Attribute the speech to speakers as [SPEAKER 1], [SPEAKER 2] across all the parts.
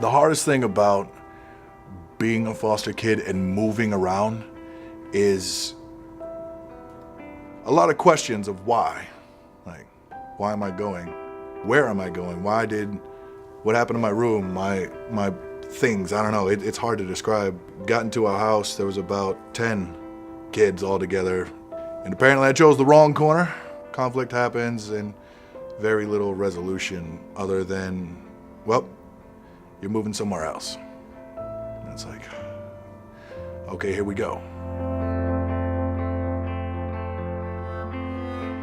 [SPEAKER 1] The hardest thing about being a foster kid and moving around is a lot of questions of why. Like, why am I going? Where am I going? What happened to my room, my things? I don't know, it's hard to describe. Got into a house, there was about 10 kids all together, and apparently I chose the wrong corner. Conflict happens and very little resolution other than, well, you're moving somewhere else. And it's like, okay, here we go.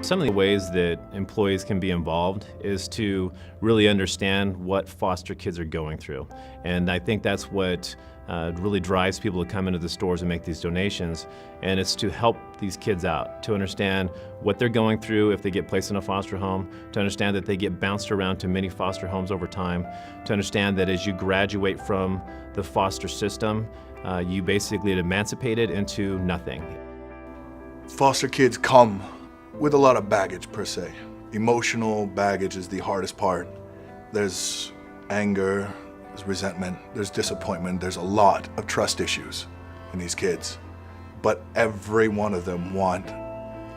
[SPEAKER 2] Some of the ways that employees can be involved is to really understand what foster kids are going through. And I think that's what really drives people to come into the stores and make these donations. And it's to help these kids out, to understand what they're going through if they get placed in a foster home, to understand that they get bounced around to many foster homes over time, to understand that as you graduate from the foster system, you basically get emancipated into nothing.
[SPEAKER 1] Foster kids come with a lot of baggage per se. Emotional baggage is the hardest part. There's anger, there's resentment, there's disappointment, there's a lot of trust issues in these kids. But every one of them want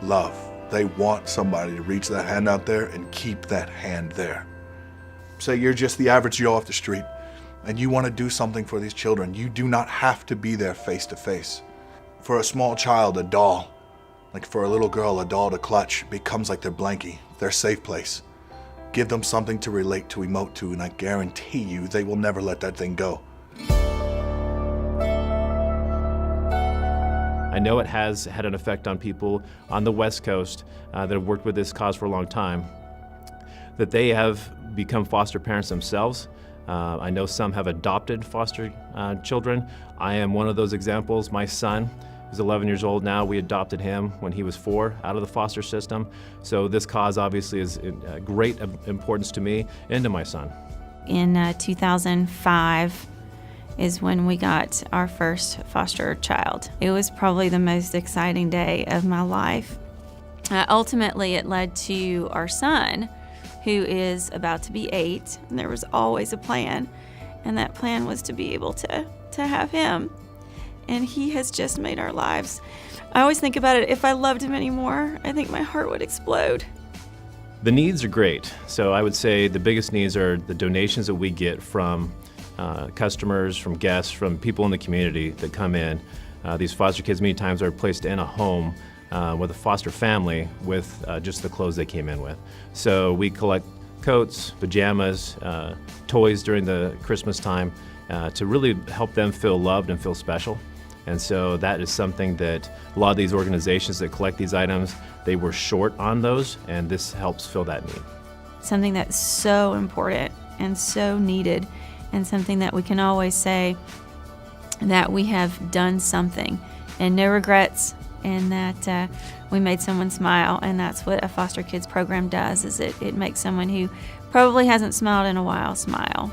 [SPEAKER 1] love. They want somebody to reach that hand out there and keep that hand there. Say you're just the average Joe off the street and you want to do something for these children. You do not have to be there face to face. For a small child, a doll, like for a little girl, a doll to clutch becomes like their blankie, their safe place. Give them something to relate to, emote to, and I guarantee you they will never let that thing go.
[SPEAKER 2] I know it has had an effect on people on the West Coast that have worked with this cause for a long time, that they have become foster parents themselves. I know some have adopted foster children. I am one of those examples. My son is 11 years old now. We adopted him when he was 4 out of the foster system. So this cause obviously is great importance to me and to my son.
[SPEAKER 3] In 2005 is when we got our first foster child. It was probably the most exciting day of my life. Ultimately, it led to our son, who is about to be 8, and there was always a plan, and that plan was to be able to have him. And he has just made our lives. I always think about it, if I loved him anymore, I think my heart would explode.
[SPEAKER 2] The needs are great. So I would say the biggest needs are the donations that we get from customers, from guests, from people in the community that come in. These foster kids many times are placed in a home with a foster family with just the clothes they came in with. So we collect coats, pajamas, toys during the Christmas time to really help them feel loved and feel special. And so that is something that a lot of these organizations that collect these items, they were short on those, and this helps fill that need.
[SPEAKER 3] Something that's so important and so needed, and something that we can always say that we have done something and no regrets, and that we made someone smile. And that's what a foster kids program does, is it makes someone who probably hasn't smiled in a while smile.